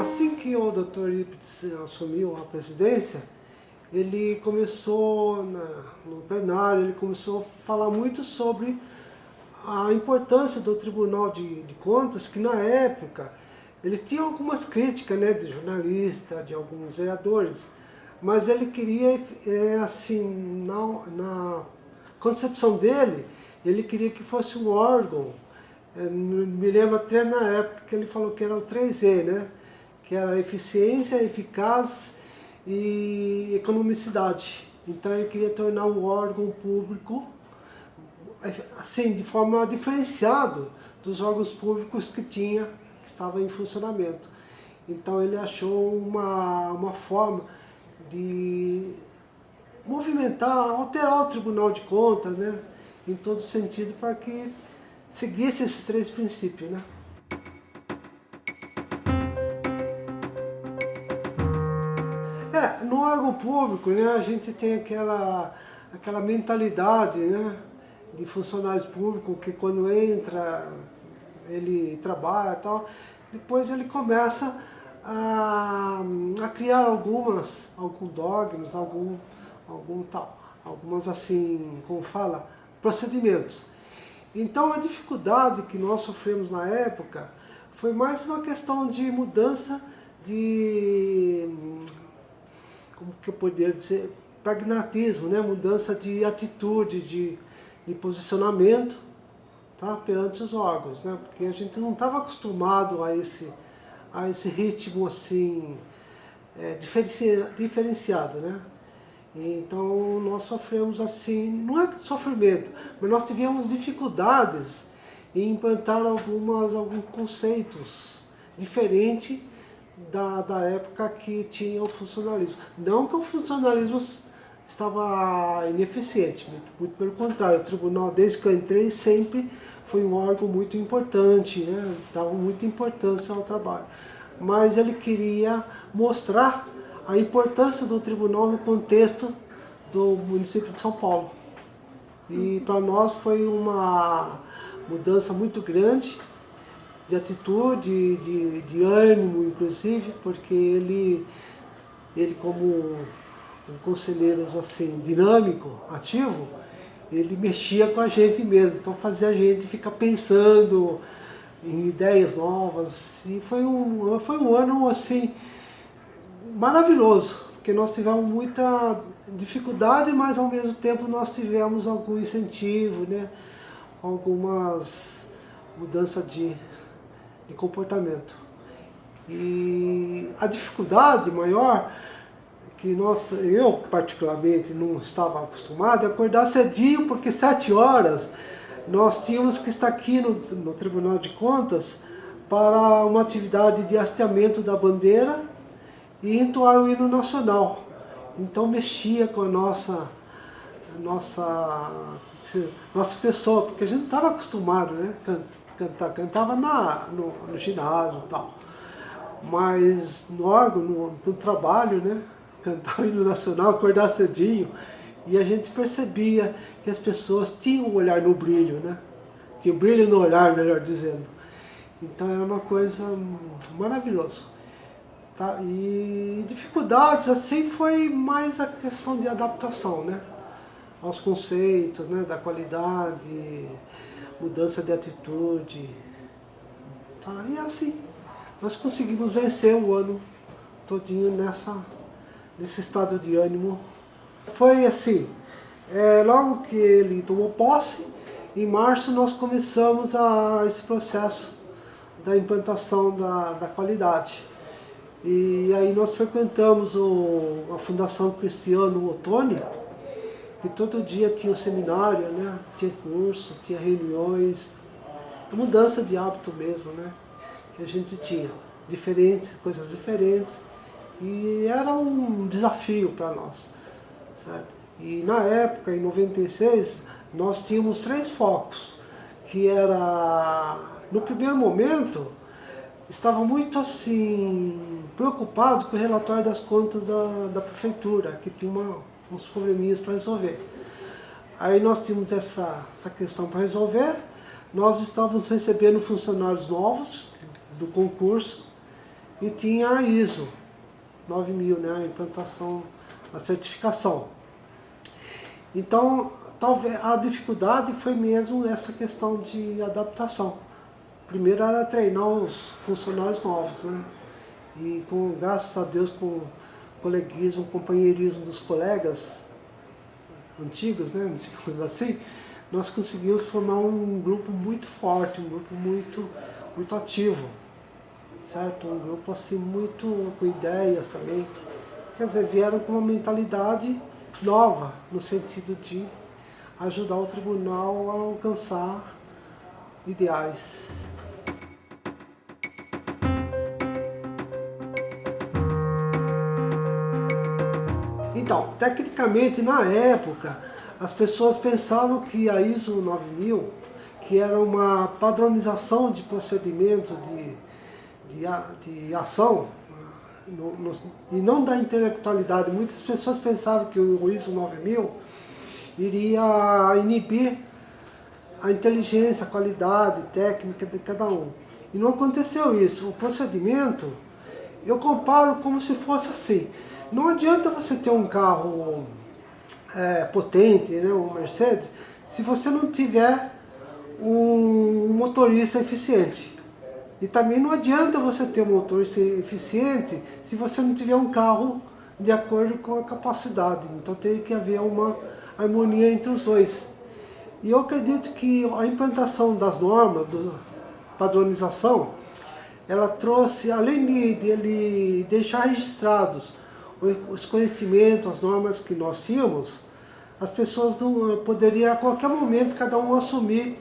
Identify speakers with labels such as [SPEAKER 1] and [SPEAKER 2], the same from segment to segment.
[SPEAKER 1] Assim que o Dr. Eurípides assumiu a presidência, ele começou, no plenário, ele começou a falar muito sobre a importância do Tribunal de Contas, que na época ele tinha algumas críticas, né, de jornalistas, de alguns vereadores, mas ele queria, assim, na concepção dele, ele queria que fosse um órgão, me lembro até na época que ele falou que era o 3E, né, que era eficiência, eficaz e economicidade. Então ele queria tornar um órgão público, assim, de forma diferenciada dos órgãos públicos que estavam em funcionamento. Então ele achou uma forma de movimentar, alterar o Tribunal de Contas, né, em todo sentido, para que seguisse esses três princípios, né. No órgão público, né, a gente tem aquela mentalidade, né, de funcionários públicos que quando entra, ele trabalha e tal, depois ele começa a criar alguns dogmas, algumas assim, como fala, procedimentos. Então a dificuldade que nós sofremos na época foi mais uma questão de mudança de, como que eu poderia dizer, pragmatismo, né? Mudança de atitude, de posicionamento, tá? Perante os órgãos, né? Porque a gente não estava acostumado a esse ritmo assim, diferenciado, né? Então nós sofremos assim, não é sofrimento, mas nós tivemos dificuldades em implantar alguns conceitos diferentes da época que tinha o funcionalismo. Não que o funcionalismo estava ineficiente, muito pelo contrário, o tribunal, desde que eu entrei, sempre foi um órgão muito importante, né? Dava muita importância ao trabalho. Mas ele queria mostrar a importância do tribunal no contexto do município de São Paulo. E para nós foi uma mudança muito grande de atitude, de ânimo, inclusive, porque ele como um conselheiro assim, dinâmico, ativo, ele mexia com a gente mesmo, então fazia a gente ficar pensando em ideias novas. E foi um ano assim, maravilhoso, porque nós tivemos muita dificuldade, mas ao mesmo tempo nós tivemos algum incentivo, né? Algumas mudanças de comportamento. E a dificuldade maior, que eu particularmente não estava acostumado, é acordar cedinho, porque 7 horas nós tínhamos que estar aqui no Tribunal de Contas para uma atividade de hasteamento da bandeira e entoar o hino nacional. Então mexia com a nossa pessoa, porque a gente não estava acostumado, né? Cantava no ginásio e tal. Mas no órgão, no trabalho, né? Cantar o hino nacional, acordar cedinho, e a gente percebia que as pessoas tinham um olhar no brilho, né? Tinha um brilho no olhar, melhor dizendo. Então era uma coisa maravilhosa. Tá? E dificuldades assim foi mais a questão de adaptação, né? Aos conceitos, né? Da qualidade, mudança de atitude. Tá? E assim, nós conseguimos vencer o ano todinho nesse estado de ânimo. Foi assim, logo que ele tomou posse, em março nós começamos esse processo da implantação da qualidade. E aí nós frequentamos a Fundação Cristiano Ottoni, que todo dia tinha um seminário, né? Tinha curso, tinha reuniões, mudança de hábito mesmo, né? Que a gente tinha, coisas diferentes, e era um desafio para nós, certo? E na época, em 96, nós tínhamos 3 focos, que era, no primeiro momento, estava muito assim, preocupado com o relatório das contas da prefeitura, que tinha uns probleminhas para resolver. Aí nós tínhamos essa questão para resolver, nós estávamos recebendo funcionários novos do concurso, e tinha a ISO 9000, né, a implantação, a certificação. Então, talvez a dificuldade foi mesmo essa questão de adaptação. Primeiro era treinar os funcionários novos, né? E graças a Deus, com o coleguismo, o companheirismo dos colegas antigos, né, digamos assim, nós conseguimos formar um grupo muito forte, um grupo muito ativo, certo? Um grupo assim muito com ideias também. Quer dizer, vieram com uma mentalidade nova, no sentido de ajudar o tribunal a alcançar ideais. Então, tecnicamente, na época, as pessoas pensavam que a ISO 9000, que era uma padronização de procedimento de ação, e não da intelectualidade. Muitas pessoas pensavam que o ISO 9000 iria inibir a inteligência, a qualidade técnica de cada um. E não aconteceu isso. O procedimento, eu comparo como se fosse assim. Não adianta você ter um carro potente, né, um Mercedes, se você não tiver um motorista eficiente. E também não adianta você ter um motorista eficiente se você não tiver um carro de acordo com a capacidade. Então tem que haver uma harmonia entre os dois. E eu acredito que a implantação das normas, da padronização, ela trouxe, além de ele deixar registrados os conhecimentos, as normas que nós tínhamos, as pessoas poderiam a qualquer momento cada um assumir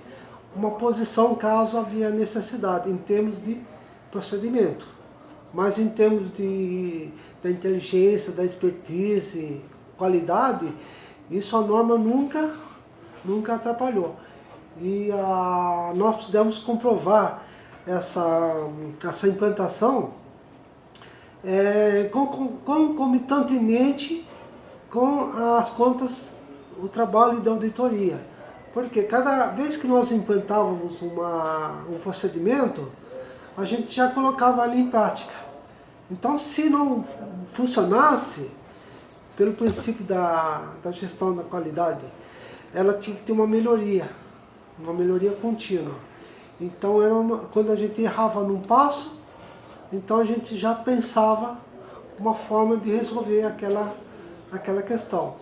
[SPEAKER 1] uma posição caso havia necessidade, em termos de procedimento. Mas em termos da inteligência, da expertise, qualidade, isso a norma nunca atrapalhou. E nós pudemos comprovar essa implantação concomitantemente com as contas, o trabalho de auditoria. Porque cada vez que nós implantávamos um procedimento, a gente já colocava ali em prática. Então, se não funcionasse, pelo princípio da gestão da qualidade, ela tinha que ter uma melhoria contínua. Então, quando a gente errava num passo, então a gente já pensava uma forma de resolver aquela questão.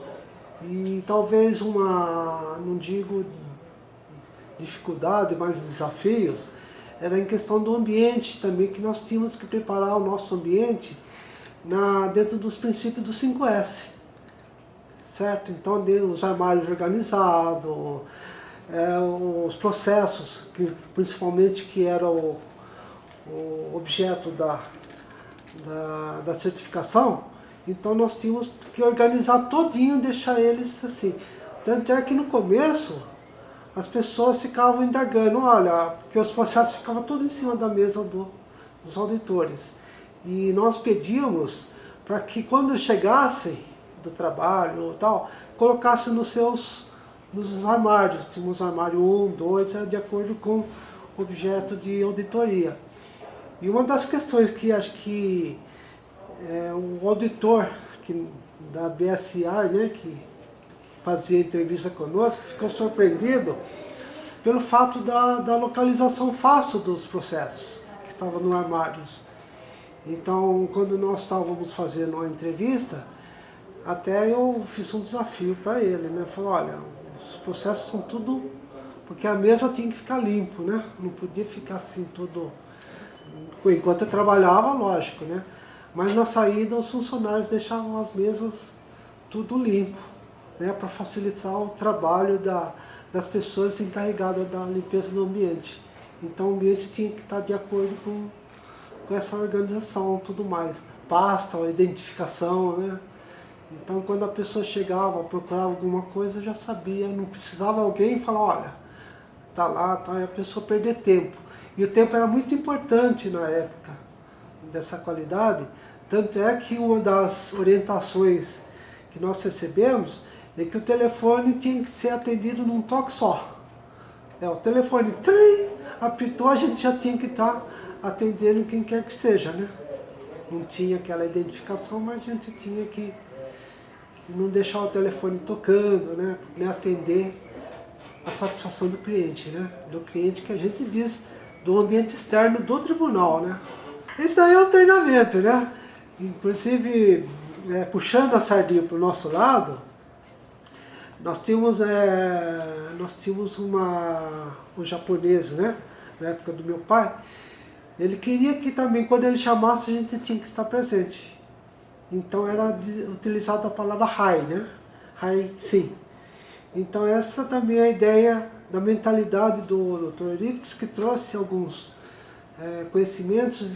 [SPEAKER 1] E talvez não digo dificuldade, mas desafios, era em questão do ambiente também, que nós tínhamos que preparar o nosso ambiente dentro dos princípios do 5S, certo? Então, os armários organizados, os processos, principalmente que era o objeto da certificação, então nós tínhamos que organizar todinho, deixar eles assim. Tanto é que no começo as pessoas ficavam indagando, olha, porque os processos ficavam todos em cima da mesa dos auditores. E nós pedíamos para que quando chegassem do trabalho tal, colocassem nos armários. Tínhamos armário 1, 2, de acordo com o objeto de auditoria. E uma das questões que acho que o auditor da BSI, né, que fazia entrevista conosco, ficou surpreendido pelo fato da localização fácil dos processos que estavam no armários. Então, quando nós estávamos fazendo uma entrevista, até eu fiz um desafio para ele, né? Falei, olha, os processos são tudo... Porque a mesa tinha que ficar limpo, né? Não podia ficar assim tudo... Enquanto eu trabalhava, lógico, né? Mas na saída os funcionários deixavam as mesas tudo limpo, né? Para facilitar o trabalho das pessoas encarregadas da limpeza do ambiente. Então o ambiente tinha que estar de acordo com essa organização, tudo mais. Pasta, identificação, né? Então quando a pessoa chegava, procurava alguma coisa, já sabia, não precisava alguém falar, olha, tá lá, tá, e a pessoa perder tempo. E o tempo era muito importante na época dessa qualidade, tanto é que uma das orientações que nós recebemos é que o telefone tinha que ser atendido num toque só. O telefone apitou, a gente já tinha que estar atendendo quem quer que seja, né? não tinha aquela identificação, mas a gente tinha que não deixar o telefone tocando, né, atender a satisfação do cliente, né, do cliente que a gente diz do ambiente externo do tribunal, né. Isso aí é um treinamento, né, inclusive puxando a sardinha para o nosso lado, nós tínhamos um japonês, né, na época do meu pai, ele queria que também, quando ele chamasse, a gente tinha que estar presente. Então era utilizada a palavra hai, né? Hai, sim. Então essa também é a ideia da mentalidade do Dr. Eurípides, que trouxe alguns conhecimentos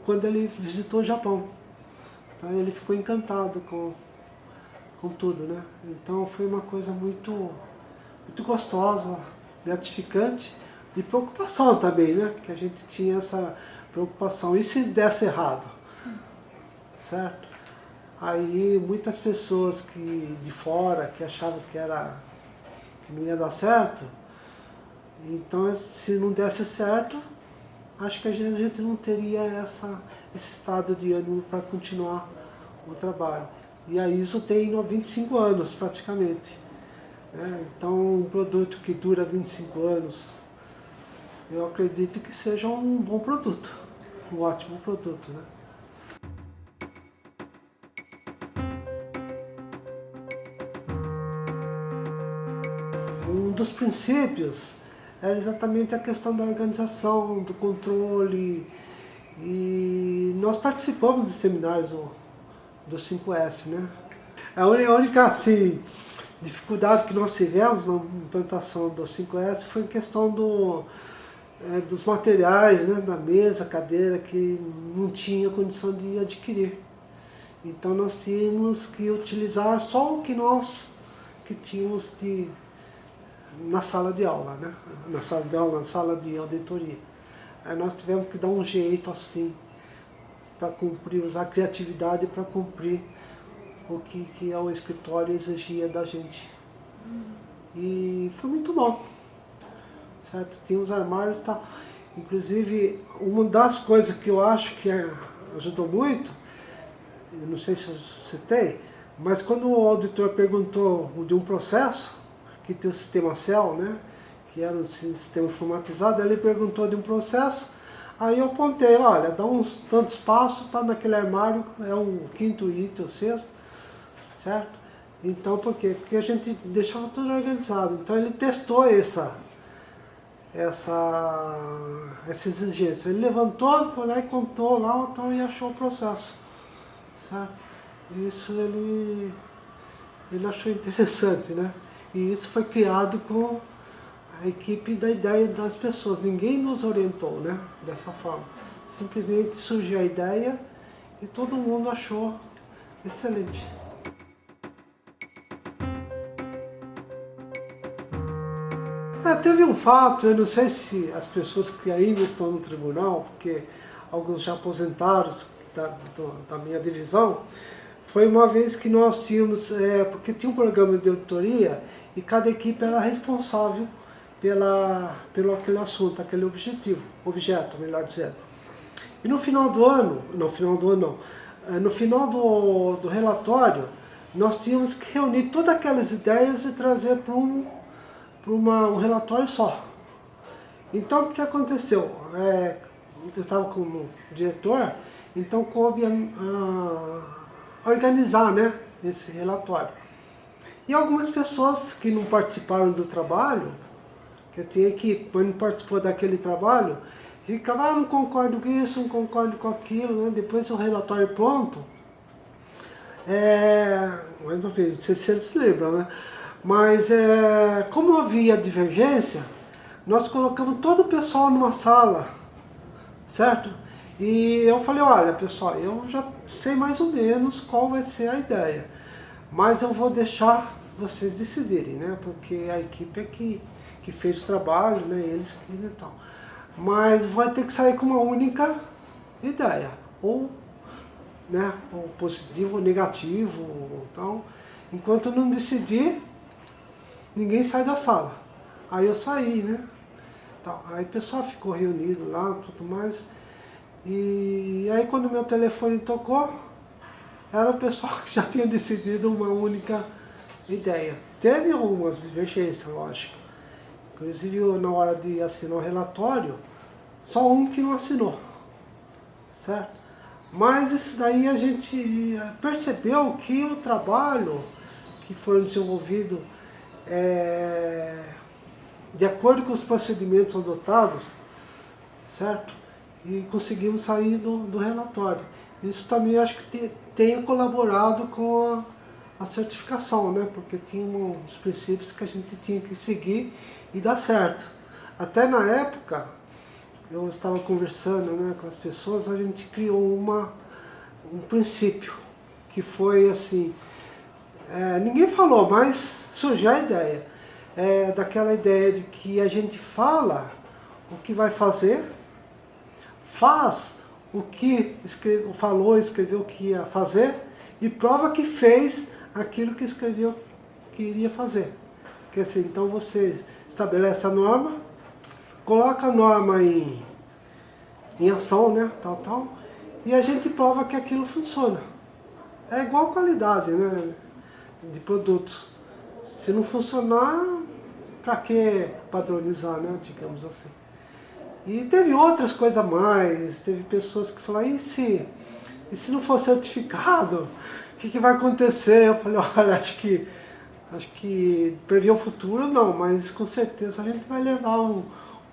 [SPEAKER 1] quando ele visitou o Japão. Então ele ficou encantado com tudo, né? Então foi uma coisa muito gostosa, gratificante e preocupação também, né? Que a gente tinha essa preocupação. E se desse errado? Certo? Aí muitas pessoas de fora que achavam que não ia dar certo, então se não desse certo, acho que a gente não teria esse estado de ânimo para continuar o trabalho. E aí isso tem 25 anos praticamente. Então um produto que dura 25 anos, eu acredito que seja um bom produto, um ótimo produto, né? Um dos princípios era exatamente a questão da organização, do controle, e nós participamos de seminários do 5S, né? A única assim, dificuldade que nós tivemos na implantação do 5S foi a questão dos materiais, né, da mesa, cadeira, que não tinha condição de adquirir. Então nós tínhamos que utilizar só o que nós tínhamos na sala de aula, né? Na sala de auditoria. Aí nós tivemos que dar um jeito assim, para cumprir, usar a criatividade para cumprir o que o escritório exigia da gente. E foi muito bom, certo? Tinha os armários e tal. Inclusive, uma das coisas que eu acho que ajudou muito, eu não sei se eu citei, mas quando o auditor perguntou de um processo, que tem o sistema CEL, né, que era um sistema informatizado, ele perguntou de um processo, aí eu apontei, olha, dá uns tantos passos, está naquele armário, é o 5º item, o 6º, certo? Então, por quê? Porque a gente deixava tudo organizado. Então ele testou essa exigência. Ele levantou, foi lá e contou lá, então, e achou o processo, certo? Isso ele achou interessante, né? E isso foi criado com a equipe da ideia das pessoas. Ninguém nos orientou, né, dessa forma. Simplesmente surgiu a ideia e todo mundo achou excelente. Teve um fato, eu não sei se as pessoas que ainda estão no tribunal, porque alguns já aposentaram da minha divisão, foi uma vez que nós tínhamos, porque tinha um programa de auditoria e cada equipe era responsável pelo aquele assunto, aquele objeto, melhor dizendo. E no final do relatório, nós tínhamos que reunir todas aquelas ideias e trazer para um relatório só. Então o que aconteceu? Eu estava como diretor, então coube organizar, né, esse relatório. E algumas pessoas que não participaram do trabalho, que tinha equipe, mas não participou daquele trabalho, ficavam, não concordo com isso, não concordo com aquilo, né? Depois o relatório pronto, mais uma vez, não sei se eles se lembram, né? Mas como havia divergência, nós colocamos todo o pessoal numa sala, certo? E eu falei, olha pessoal, eu já sei mais ou menos qual vai ser a ideia, mas eu vou deixar vocês decidirem, né? Porque a equipe é que fez o trabalho, né? Eles que e tal. Mas vai ter que sair com uma única ideia, ou, né, ou positivo ou negativo, então, enquanto não decidir, ninguém sai da sala. Aí eu saí, né? Então, aí o pessoal ficou reunido lá, tudo mais. E aí quando meu telefone tocou, era o pessoal que já tinha decidido uma única ideia. Teve algumas divergências, lógico. Inclusive na hora de assinar o relatório, só um que não assinou, certo? Mas isso daí a gente percebeu que o trabalho que foi desenvolvido de acordo com os procedimentos adotados, certo? E conseguimos sair do relatório. Isso também acho que tenha colaborado com a certificação, né? Porque tinha uns princípios que a gente tinha que seguir e dar certo. Até na época, eu estava conversando, né, com as pessoas, a gente criou um princípio, que foi assim, ninguém falou, mas surgiu a ideia, daquela ideia de que a gente fala o que vai fazer, faz o que escreveu que ia fazer e prova que fez aquilo que escreveu que iria fazer. Porque assim, então você estabelece a norma, coloca a norma em ação, né, tal, e a gente prova que aquilo funciona. É igual qualidade, né, de produtos. Se não funcionar, para que padronizar, né, digamos assim. E teve outras coisas a mais, teve pessoas que falaram, e se não for certificado, o que vai acontecer? Eu falei, olha, acho que prever o futuro não, mas com certeza a gente vai levar um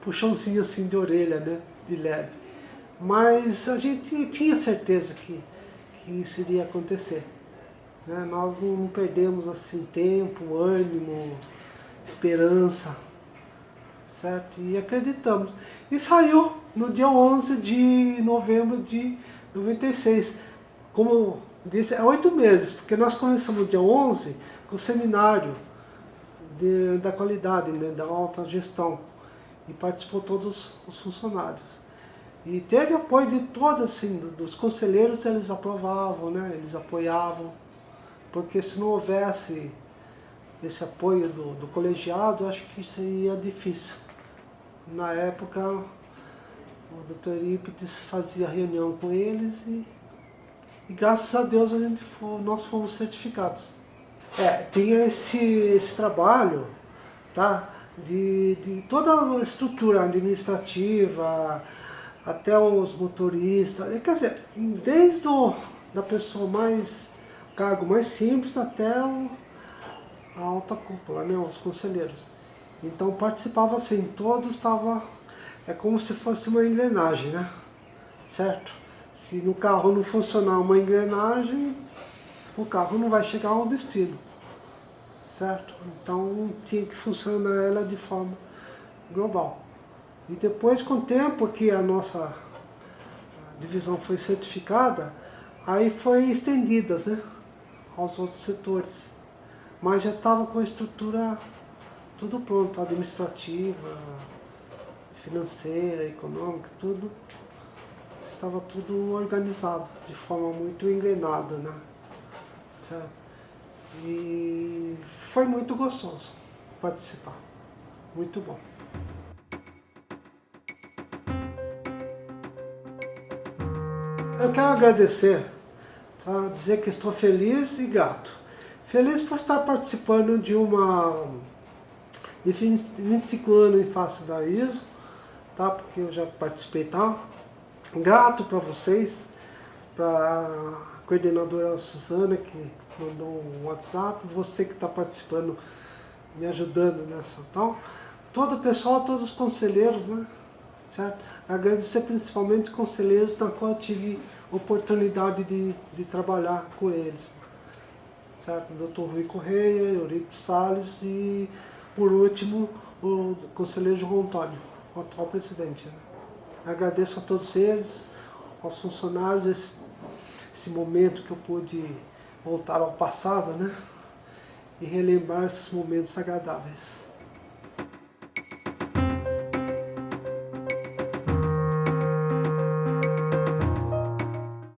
[SPEAKER 1] puxãozinho assim de orelha, né, de leve. Mas a gente tinha certeza que isso iria acontecer, né? Nós não perdemos assim tempo, ânimo, esperança, certo? E acreditamos. E saiu no dia 11 de novembro de 96. Como disse, 8 meses, porque nós começamos no dia 11 com o seminário da qualidade, né, da alta gestão. E participou todos os funcionários. E teve apoio de todos, assim, dos conselheiros, eles aprovavam, né, eles apoiavam. Porque se não houvesse esse apoio do colegiado, acho que seria difícil. Na época, o Dr. Eurípides fazia reunião com eles e graças a Deus nós fomos certificados. Tinha esse trabalho, tá, de toda a estrutura administrativa, até os motoristas, quer dizer, desde da pessoa cargo mais simples até a alta cúpula, né, os conselheiros. Então participava assim, todos estavam, como se fosse uma engrenagem, né, certo? Se no carro não funcionar uma engrenagem, o carro não vai chegar ao destino, certo? Então tinha que funcionar ela de forma global. E depois, com o tempo que a nossa divisão foi certificada, aí foi estendidas, né, aos outros setores. Mas já estava com a estrutura tudo pronto, administrativa, financeira, econômica, tudo. Estava tudo organizado, de forma muito engrenada, né, certo? E foi muito gostoso participar, muito bom. Eu quero agradecer, tá? Dizer que estou feliz e grato. Feliz por estar participando de 25 anos em face da ISO, tá? Porque eu já participei, tá? Grato para vocês, para a coordenadora Suzana que mandou um WhatsApp, você que está participando, me ajudando nessa tal. Todo o pessoal, todos os conselheiros, né? Certo? Agradecer principalmente os conselheiros na qual eu tive oportunidade de trabalhar com eles, certo? O Dr. Rui Correia, Eurípides Salles e, por último, o conselheiro João Antônio, o atual presidente, né? Agradeço a todos eles, aos funcionários, esse momento que eu pude voltar ao passado, né? E relembrar esses momentos agradáveis.